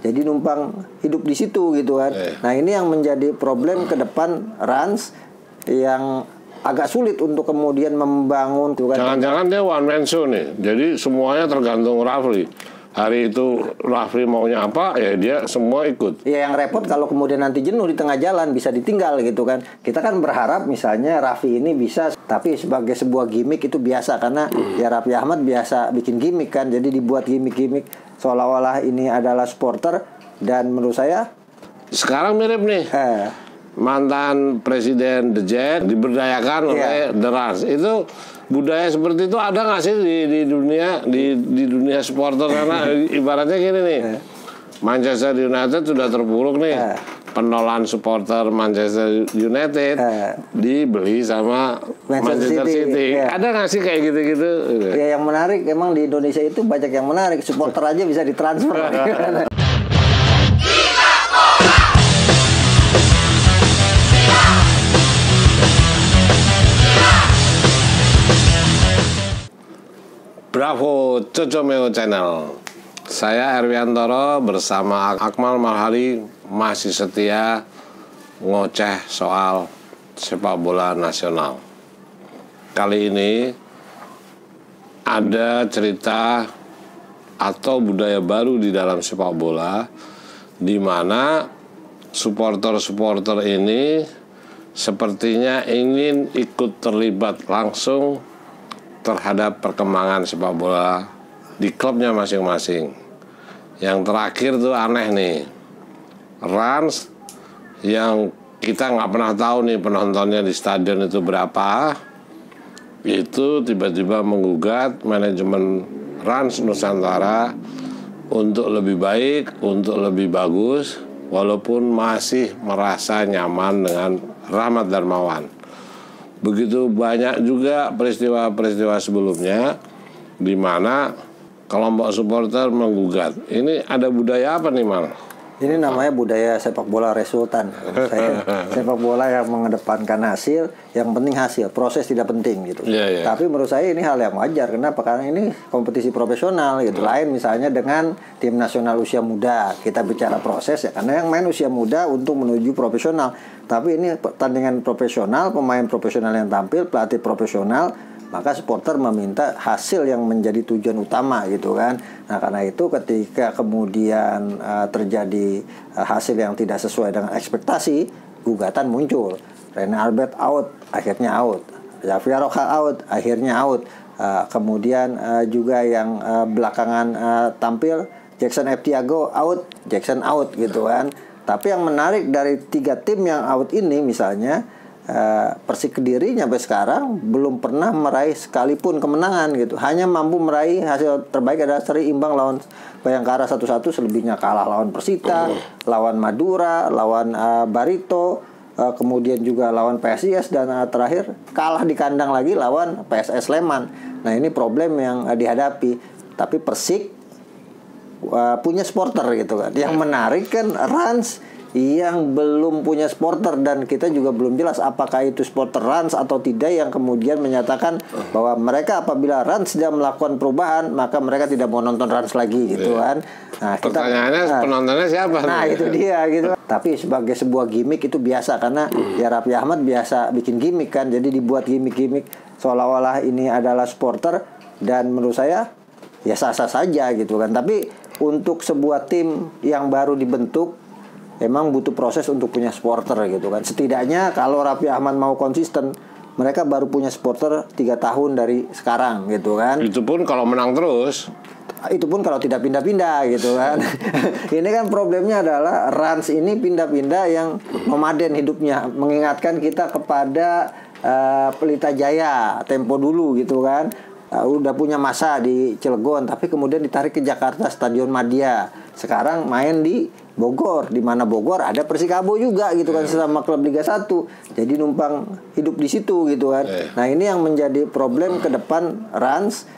jadi numpang hidup di situ gitu kan. Nah ini yang menjadi problem ke depan Rans yang agak sulit untuk kemudian membangun. Jangan-jangan dia one man show nih, jadi semuanya tergantung Rafli. Hari itu Rafli maunya apa, ya dia semua ikut. Ya yang repot kalau kemudian nanti jenuh di tengah jalan bisa ditinggal gitu kan. Kita kan berharap misalnya Raffi ini bisa, tapi sebagai sebuah gimmick itu biasa karena ya Raffi Ahmad biasa bikin gimmick kan. Jadi dibuat gimmick-gimmick seolah-olah ini adalah supporter, dan menurut saya sekarang mirip nih. Mantan Presiden The Jet diberdayakan oleh The Rans. Itu budaya seperti itu ada nggak sih di dunia di dunia supporter? Karena ibaratnya gini nih, Manchester United sudah terpuruk nih, penolakan supporter Manchester United dibeli sama Manchester City. Ada nggak sih kayak gitu-gitu? Ya yang menarik emang di Indonesia itu banyak yang menarik, supporter aja bisa ditransfer. Bravo Cocomeo Channel. Saya Erwiantoro bersama Akmal Marhali masih setia ngoceh soal sepak bola nasional. Kali ini ada cerita atau budaya baru di dalam sepak bola, di mana supporter-supporter ini sepertinya ingin ikut terlibat langsung terhadap perkembangan sepak bola di klubnya masing-masing. Yang terakhir tuh aneh nih, Rans yang kita nggak pernah tahu nih penontonnya di stadion itu berapa, itu tiba-tiba menggugat manajemen Rans Nusantara untuk lebih baik, untuk lebih bagus, walaupun masih merasa nyaman dengan Rahmat Darmawan. Begitu banyak juga peristiwa-peristiwa sebelumnya di mana kelompok supporter menggugat. Ini ada budaya apa nih, Mal? Ini namanya budaya sepak bola resultan. Sepak bola yang mengedepankan hasil, yang penting hasil, proses tidak penting gitu. Tapi menurut saya ini hal yang wajar. Kenapa? Karena ini kompetisi profesional gitu. Lain misalnya dengan tim nasional usia muda, kita bicara proses ya. Karena yang main usia muda untuk menuju profesional. Tapi ini pertandingan profesional, pemain profesional yang tampil, pelatih profesional, maka supporter meminta hasil yang menjadi tujuan utama gitu kan. Nah karena itu ketika kemudian terjadi hasil yang tidak sesuai dengan ekspektasi, gugatan muncul. Rene Albert out, akhirnya out. Javier Roca out, akhirnya out. Kemudian juga yang belakangan tampil, Jackson F. Tiago out, Jackson out gitu kan. Tapi yang menarik dari 3 tim yang out ini misalnya, Persik Kediri sampai sekarang belum pernah meraih sekalipun kemenangan gitu. Hanya mampu meraih hasil terbaik adalah seri imbang lawan Bayangkara 1-1, selebihnya kalah lawan Persita, lawan Madura, lawan Barito, kemudian juga lawan PSIS, dan terakhir kalah di kandang lagi lawan PSS Sleman. Nah ini problem yang dihadapi. Tapi Persik punya supporter gitu kan. Yang menarik kan Rans yang belum punya supporter, dan kita juga belum jelas apakah itu supporter Rans atau tidak yang kemudian menyatakan bahwa mereka apabila Rans tidak melakukan perubahan maka mereka tidak mau nonton Rans lagi gitu kan. Nah, pertanyaannya penontonnya siapa? Nah itu dia gitu. Tapi sebagai sebuah gimmick itu biasa karena ya Raffi Ahmad biasa bikin gimmick kan. Jadi dibuat gimmick-gimmick seolah-olah ini adalah supporter, dan menurut saya ya sah-sah saja gitu kan. Tapi untuk sebuah tim yang baru dibentuk emang butuh proses untuk punya supporter gitu kan. Setidaknya kalau Raffi Ahmad mau konsisten, mereka baru punya supporter 3 tahun dari sekarang gitu kan. Itu pun kalau menang terus. Itu pun kalau tidak pindah-pindah gitu kan. Ini kan problemnya adalah Rans ini pindah-pindah yang nomaden hidupnya. Mengingatkan kita kepada Pelita Jaya tempo dulu gitu kan. Udah punya masa di Cilegon, tapi kemudian ditarik ke Jakarta, Stadion Madia. Sekarang main di Bogor, di mana Bogor ada Persikabo juga gitu kan, sesama klub Liga 1. Jadi numpang hidup di situ gitu kan. Nah, ini yang menjadi problem ke depan Rans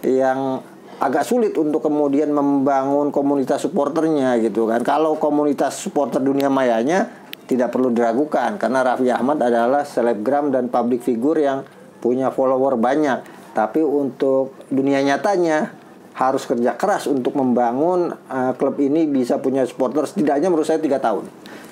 yang agak sulit untuk kemudian membangun komunitas supporternya gitu kan. Kalau komunitas supporter dunia mayanya tidak perlu diragukan karena Raffi Ahmad adalah selebgram dan public figure yang punya follower banyak. Tapi untuk dunia nyatanya harus kerja keras untuk membangun klub ini bisa punya supporter setidaknya menurut saya 3 tahun.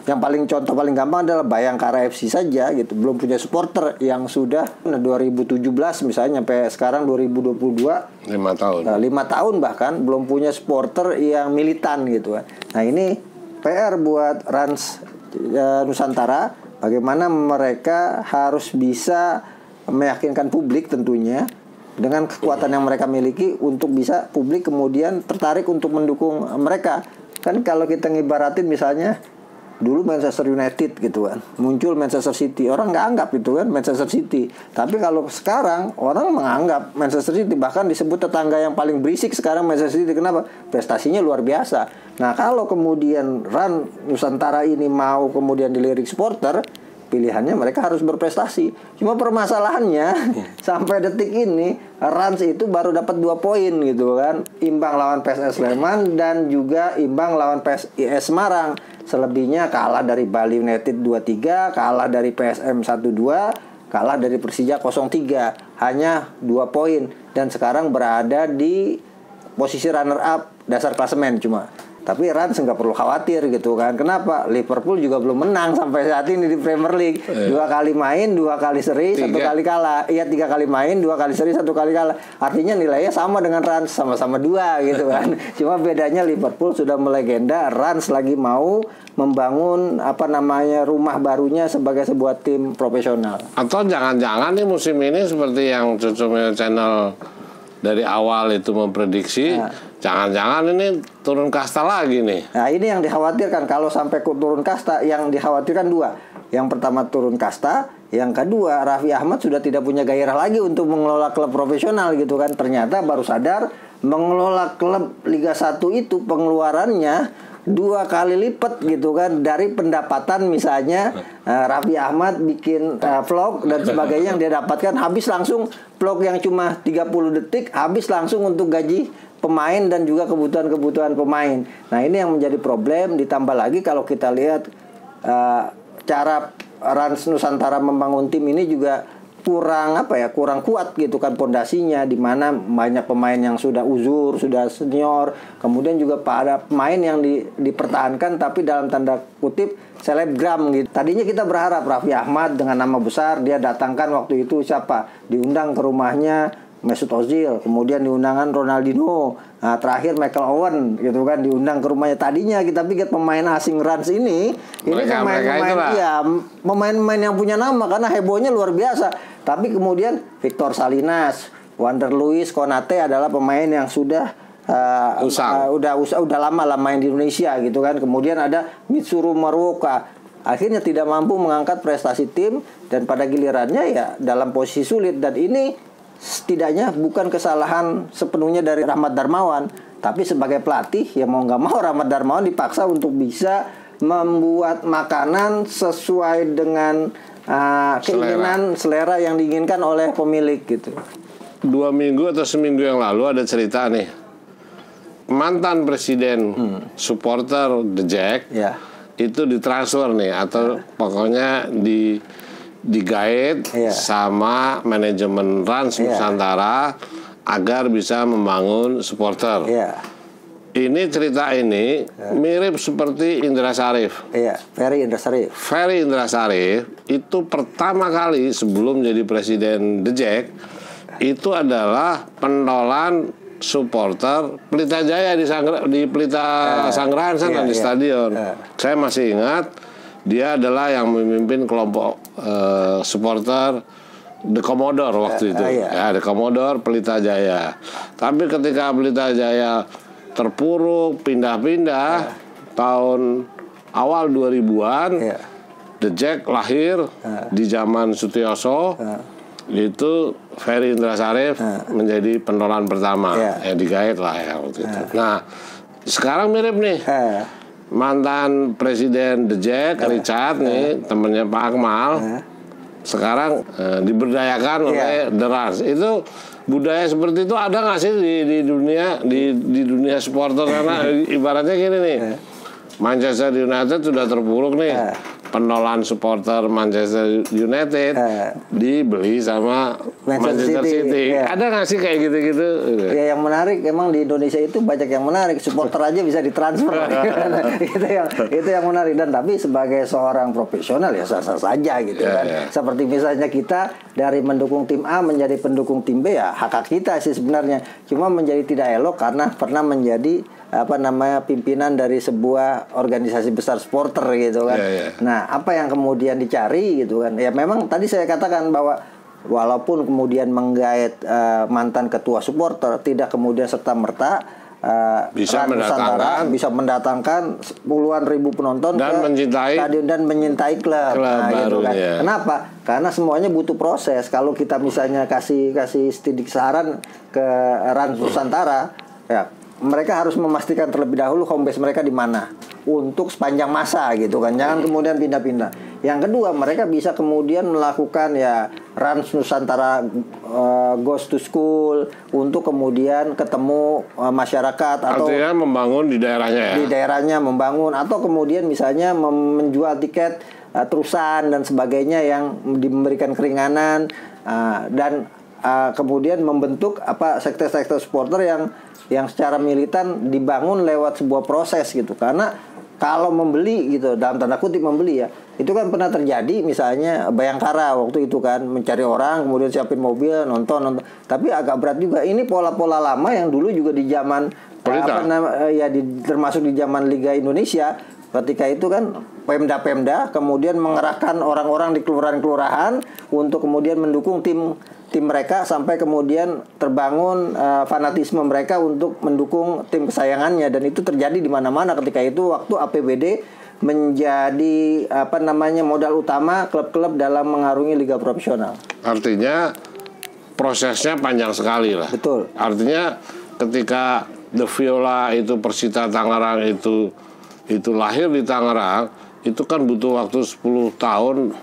Yang contoh paling gampang adalah Bayangkara FC saja gitu, belum punya supporter yang sudah 2017 misalnya sampai sekarang 2022 5 tahun. 5 tahun bahkan belum punya supporter yang militan gitu kan. Nah, ini PR buat Rans Nusantara, bagaimana mereka harus bisa meyakinkan publik tentunya dengan kekuatan yang mereka miliki untuk bisa publik kemudian tertarik untuk mendukung mereka. Kan kalau kita ngibaratin misalnya dulu Manchester United gitu kan, muncul Manchester City, orang nggak anggap itu kan Manchester City. Tapi kalau sekarang orang menganggap Manchester City, bahkan disebut tetangga yang paling berisik sekarang Manchester City. Kenapa? Prestasinya luar biasa. Nah, kalau kemudian Rans Nusantara ini mau kemudian dilirik supporter, pilihannya mereka harus berprestasi. Cuma permasalahannya sampai detik ini Rans itu baru dapat 2 poin gitu kan, imbang lawan PSS Sleman dan juga imbang lawan PSIS Semarang. Selebihnya kalah dari Bali United 2-3, kalah dari PSM 1-2, kalah dari Persija 0-3. Hanya 2 poin dan sekarang berada di posisi runner up dasar klasemen cuma. Tapi Rans nggak perlu khawatir gitu kan. Kenapa? Liverpool juga belum menang sampai saat ini di Premier League. 2 kali main, 2 kali seri, 1 kali kalah. Iya, 3 kali main, 2 kali seri, 1 kali kalah. Artinya nilainya sama dengan Rans, sama-sama 2 gitu kan. Cuma bedanya Liverpool sudah melegenda, Rans lagi mau membangun rumah barunya sebagai sebuah tim profesional. Atau jangan-jangan nih musim ini seperti yang Cucumil Channel dari awal itu memprediksi, jangan-jangan ini turun kasta lagi nih. Nah, ini yang dikhawatirkan. Kalau sampai turun kasta, yang dikhawatirkan 2. Yang pertama turun kasta, yang kedua Raffi Ahmad sudah tidak punya gairah lagi untuk mengelola klub profesional gitu kan. Ternyata baru sadar mengelola klub Liga 1 itu pengeluarannya 2 kali lipat gitu kan dari pendapatan. Misalnya Raffi Ahmad bikin vlog dan sebagainya yang dia dapatkan, habis langsung vlog yang cuma 30 detik habis langsung untuk gaji pemain dan juga kebutuhan-kebutuhan pemain. Nah, ini yang menjadi problem. Ditambah lagi kalau kita lihat cara Rans Nusantara membangun tim ini juga kurang kuat gitu kan pondasinya, di mana banyak pemain yang sudah uzur, sudah senior, kemudian juga pada pemain yang dipertahankan tapi dalam tanda kutip selebgram gitu. Tadinya kita berharap Raffi Ahmad dengan nama besar, dia datangkan waktu itu siapa? Diundang ke rumahnya Mesut Ozil, kemudian diundangan Ronaldinho, nah terakhir Michael Owen gitu kan diundang ke rumahnya. Tadinya kita pikir pemain asing Rans ini pemain-pemain yang punya nama karena hebohnya luar biasa. Tapi kemudian Victor Salinas, Wander Luiz, Konate adalah pemain yang sudah udah lama lah main di Indonesia gitu kan. Kemudian ada Mitsuru Maruoka, akhirnya tidak mampu mengangkat prestasi tim dan pada gilirannya ya dalam posisi sulit. Dan ini setidaknya bukan kesalahan sepenuhnya dari Rahmat Darmawan, tapi sebagai pelatih ya mau nggak mau Rahmat Darmawan dipaksa untuk bisa membuat makanan sesuai dengan keinginan selera yang diinginkan oleh pemilik gitu. 2 minggu atau seminggu yang lalu ada cerita nih, mantan presiden supporter The Jack itu ditransfer nih atau pokoknya digait sama manajemen Rans Nusantara agar bisa membangun supporter. Ini cerita ini mirip seperti Indra Syarif. Ferry Indra Syarif. Ferry Indra Syarif itu pertama kali sebelum jadi presiden The Jack itu adalah pentolan supporter Pelita Jaya di Pelita Sanggrahan sana di stadion. Saya masih ingat dia adalah yang memimpin kelompok supporter The Commodore waktu itu. The Commodore Pelita Jaya. Tapi ketika Pelita Jaya terpuruk, pindah-pindah tahun awal 2000-an, The Jack lahir di zaman Sutioso. Itu Ferry Indra Syarif menjadi pentolan pertama. Digait lah ya waktu itu. Nah, sekarang mirip nih. Mantan presiden The Jack, Richard nih, temennya Pak Akmal, sekarang diberdayakan oleh The Rans. Itu budaya seperti itu ada nggak sih di dunia supporter? Karena ibaratnya gini nih, Manchester United sudah terpuruk nih, penolakan supporter Manchester United dibeli sama Manchester City. Ada nggak sih kayak gitu-gitu? Ya, yang menarik emang di Indonesia itu banyak yang menarik, supporter aja bisa ditransfer. itu yang menarik. Dan tapi sebagai seorang profesional ya sah-sah saja gitu kan. Seperti misalnya kita dari mendukung tim A menjadi pendukung tim B, ya hak kita sih sebenarnya. Cuma menjadi tidak elok karena pernah menjadi pimpinan dari sebuah organisasi besar supporter gitu kan. Nah, apa yang kemudian dicari gitu kan? Ya memang tadi saya katakan bahwa walaupun kemudian menggait mantan ketua supporter, tidak kemudian serta merta bisa mendatangkan puluhan ribu penonton dan ke stadion dan mencintai klub gitu kan. Kenapa? Karena semuanya butuh proses. Kalau kita misalnya kasih sedikit saran ke Rans Nusantara, ya mereka harus memastikan terlebih dahulu home base mereka di mana untuk sepanjang masa gitu kan. Jangan kemudian pindah-pindah. Yang kedua, mereka bisa kemudian melakukan ya Rans Nusantara goes to school untuk kemudian ketemu masyarakat, atau artinya membangun di daerahnya ya. Di daerahnya membangun, atau kemudian misalnya menjual tiket terusan dan sebagainya yang diberikan keringanan, dan kemudian membentuk sektor-sektor supporter yang secara militan dibangun lewat sebuah proses gitu. Karena kalau membeli gitu, dalam tanda kutip membeli ya, itu kan pernah terjadi misalnya Bayangkara waktu itu kan, mencari orang kemudian siapin mobil nonton. Tapi agak berat juga, ini pola-pola lama yang dulu juga di zaman termasuk di zaman Liga Indonesia. Ketika itu kan Pemda kemudian mengerahkan orang-orang di kelurahan-kelurahan untuk kemudian mendukung tim mereka, sampai kemudian terbangun fanatisme mereka untuk mendukung tim kesayangannya, dan itu terjadi di mana-mana ketika itu waktu APBD menjadi modal utama klub-klub dalam mengarungi liga profesional. Artinya prosesnya panjang sekali lah. Betul. Artinya ketika The Viola itu Persita Tangerang itu lahir di Tangerang, itu kan butuh waktu 10 tahun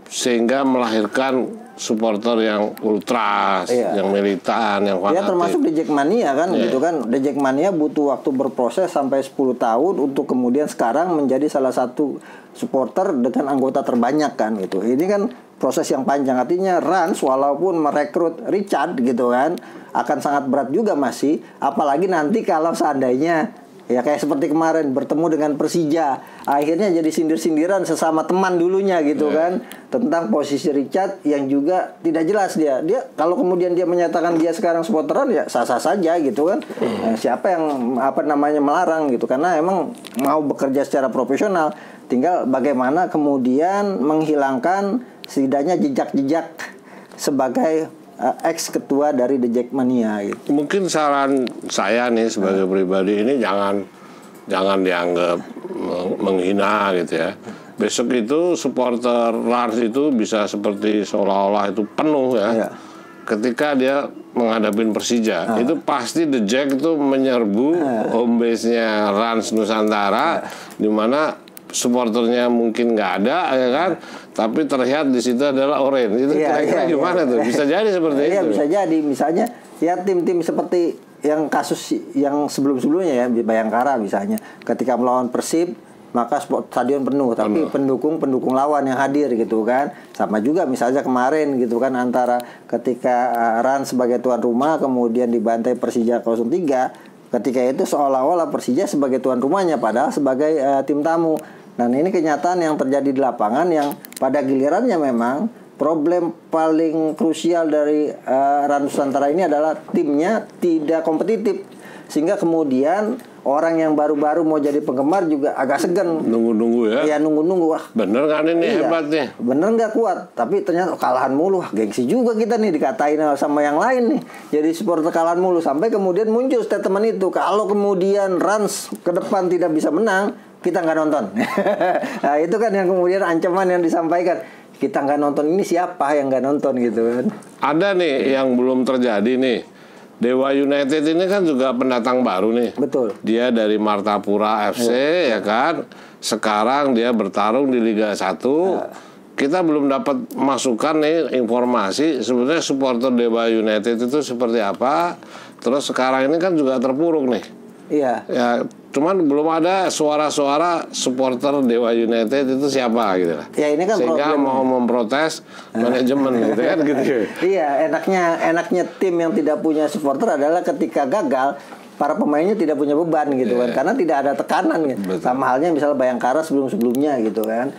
sehingga melahirkan supporter yang ultras, yang militan, yang fanatik. Ya termasuk The Jackmania kan gitu kan. The Jackmania butuh waktu berproses sampai 10 tahun untuk kemudian sekarang menjadi salah satu supporter dengan anggota terbanyak kan gitu. Ini kan proses yang panjang. Artinya Rans walaupun merekrut Richard gitu kan, akan sangat berat juga masih, apalagi nanti kalau seandainya ya kayak seperti kemarin bertemu dengan Persija, akhirnya jadi sindir-sindiran sesama teman dulunya gitu kan, tentang posisi Richard yang juga tidak jelas dia kalau kemudian dia menyatakan dia sekarang supporteran ya sah-sah saja gitu kan. Siapa yang melarang gitu, karena emang mau bekerja secara profesional, tinggal bagaimana kemudian menghilangkan setidaknya jejak-jejak sebagai ex ketua dari The Jackmania gitu. Mungkin saran saya nih sebagai pribadi ini jangan dianggap menghina gitu ya. Besok itu supporter Rans itu bisa seperti seolah-olah itu penuh ya. Ketika dia menghadapi Persija, itu pasti The Jack itu menyerbu home base-nya Rans Nusantara, di mana supporternya mungkin nggak ada ya kan, tapi terlihat di situ adalah orange. Itu kira-kira gimana tuh? Bisa jadi seperti itu. Iya, bisa jadi. Misalnya ya tim-tim seperti yang kasus yang sebelum-sebelumnya ya, Bayangkara misalnya, ketika melawan Persib maka stadion penuh, tapi pendukung lawan yang hadir gitu kan. Sama juga misalnya kemarin gitu kan, antara ketika Rans sebagai tuan rumah kemudian dibantai Persija 03, ketika itu seolah-olah Persija sebagai tuan rumahnya padahal sebagai tim tamu. Dan ini kenyataan yang terjadi di lapangan, yang pada gilirannya memang problem paling krusial dari Rans Nusantara ini adalah timnya tidak kompetitif, sehingga kemudian orang yang baru-baru mau jadi penggemar juga agak segan, nunggu-nunggu ya. Iya, nunggu-nunggu. Wah, bener kan ini hebatnya? Bener nggak kuat, tapi ternyata kalahan mulu. Wah, gengsi juga kita nih dikatain sama yang lain nih. Jadi supporter kalahan mulu, sampai kemudian muncul statement itu, kalau kemudian Rans ke depan tidak bisa menang, kita nggak nonton. Nah, itu kan yang kemudian ancaman yang disampaikan. Kita nggak nonton, ini siapa yang nggak nonton gitu kan? Ada nih yang belum terjadi nih. Dewa United ini kan juga pendatang baru nih. Betul. Dia dari Martapura FC ya kan. Sekarang dia bertarung di Liga 1. Kita belum dapat masukan nih informasi sebenarnya supporter Dewa United itu seperti apa. Terus sekarang ini kan juga terpuruk nih. Iya. Ya, cuman belum ada suara-suara supporter Dewa United itu siapa gitu lah. Ya ini kan sehingga mau memprotes manajemen gitu kan gitu. Iya, enaknya tim yang tidak punya supporter adalah ketika gagal para pemainnya tidak punya beban gitu kan, karena tidak ada tekanan gitu. Sama halnya misalnya Bayangkara sebelum-sebelumnya gitu kan.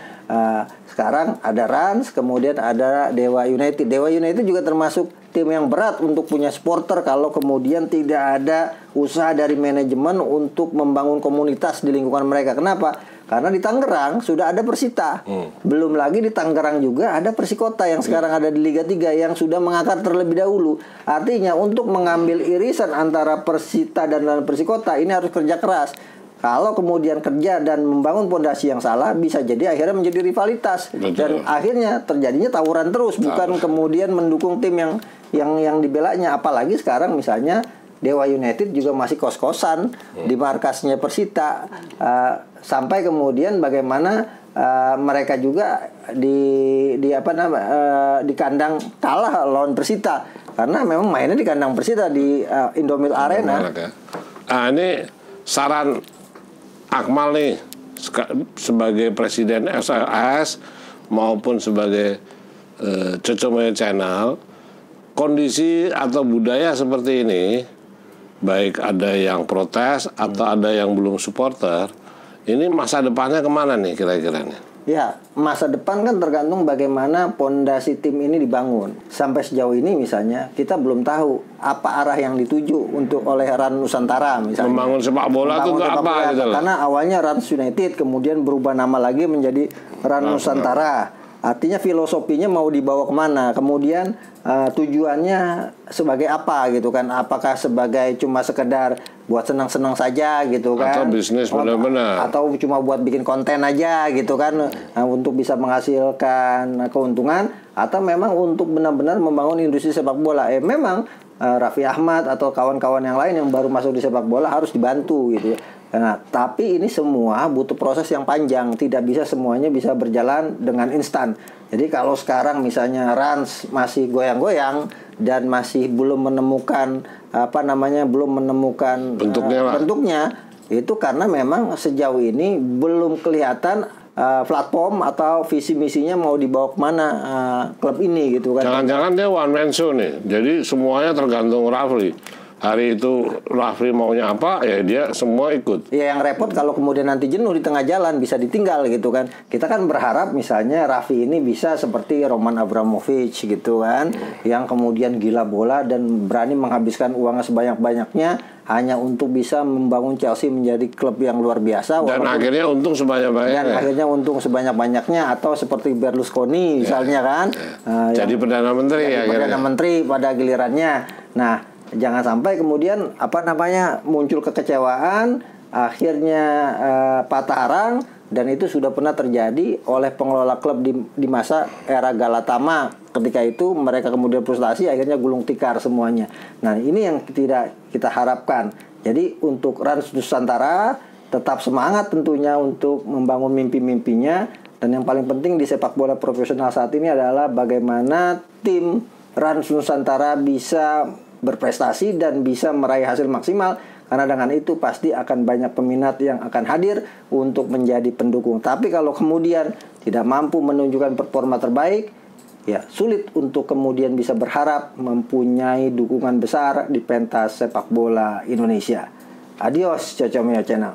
Sekarang ada Rans, kemudian ada Dewa United. Dewa United juga termasuk tim yang berat untuk punya supporter kalau kemudian tidak ada usaha dari manajemen untuk membangun komunitas di lingkungan mereka. Kenapa? Karena di Tangerang sudah ada Persita. Belum lagi di Tangerang juga ada Persikota yang sekarang ada di Liga 3 yang sudah mengakar terlebih dahulu. Artinya untuk mengambil irisan antara Persita dan Persikota ini harus kerja keras. Kalau kemudian kerja dan membangun pondasi yang salah, bisa jadi akhirnya menjadi rivalitas. Betul. Dan akhirnya terjadinya tawuran terus, bukan kemudian mendukung tim yang dibelanya. Apalagi sekarang misalnya Dewa United juga masih kos-kosan di markasnya Persita, sampai kemudian bagaimana mereka juga di kandang kalah lawan Persita, karena memang mainnya di kandang Persita di Indomil Arena. Ini saran Akmal nih sebagai presiden SAS maupun sebagai Cocomoyo Channel, kondisi atau budaya seperti ini, baik ada yang protes atau ada yang belum supporter, ini masa depannya kemana nih kira-kira nih? Ya, masa depan kan tergantung bagaimana pondasi tim ini dibangun. Sampai sejauh ini misalnya kita belum tahu apa arah yang dituju untuk oleh Rans Nusantara misalnya. Membangun sepak bola itu apa gitu loh. Karena awalnya Rans United, kemudian berubah nama lagi menjadi Rans Nusantara. Artinya filosofinya mau dibawa kemana, kemudian tujuannya sebagai apa gitu kan? Apakah sebagai cuma sekedar buat senang-senang saja gitu kan? Atau bisnis benar-benar? Atau cuma buat bikin konten aja gitu kan? Untuk bisa menghasilkan keuntungan? Atau memang untuk benar-benar membangun industri sepak bola? Memang Raffi Ahmad atau kawan-kawan yang lain yang baru masuk di sepak bola harus dibantu gitu ya. Nah, tapi ini semua butuh proses yang panjang, tidak bisa semuanya bisa berjalan dengan instan. Jadi kalau sekarang misalnya Rans masih goyang-goyang dan masih belum menemukan bentuknya, itu karena memang sejauh ini belum kelihatan platform atau visi misinya mau dibawa kemana klub ini gitu kan. Jangan-jangan dia one man show nih, jadi semuanya tergantung Raffi. Hari itu Raffi maunya apa, ya dia semua ikut. Ya, yang repot kalau kemudian nanti jenuh di tengah jalan bisa ditinggal gitu kan. Kita kan berharap misalnya Raffi ini bisa seperti Roman Abramovich gitu kan, yang kemudian gila bola dan berani menghabiskan uangnya sebanyak-banyaknya hanya untuk bisa membangun Chelsea menjadi klub yang luar biasa. Dan akhirnya untung sebanyak-banyaknya. Dan akhirnya untung sebanyak-banyaknya, atau seperti Berlusconi misalnya kan. Jadi Perdana Menteri ya. Perdana Menteri pada gilirannya. Nah, jangan sampai kemudian muncul kekecewaan, akhirnya patah arang, dan itu sudah pernah terjadi oleh pengelola klub di masa era Galatama. Ketika itu mereka kemudian frustasi, akhirnya gulung tikar semuanya. Nah, ini yang tidak kita harapkan. Jadi untuk Rans Nusantara tetap semangat tentunya untuk membangun mimpi-mimpinya, dan yang paling penting di sepak bola profesional saat ini adalah bagaimana tim Rans Nusantara bisa berprestasi dan bisa meraih hasil maksimal, karena dengan itu pasti akan banyak peminat yang akan hadir untuk menjadi pendukung. Tapi kalau kemudian tidak mampu menunjukkan performa terbaik, ya sulit untuk kemudian bisa berharap mempunyai dukungan besar di pentas sepak bola Indonesia. Adios, Cocomoyo Channel.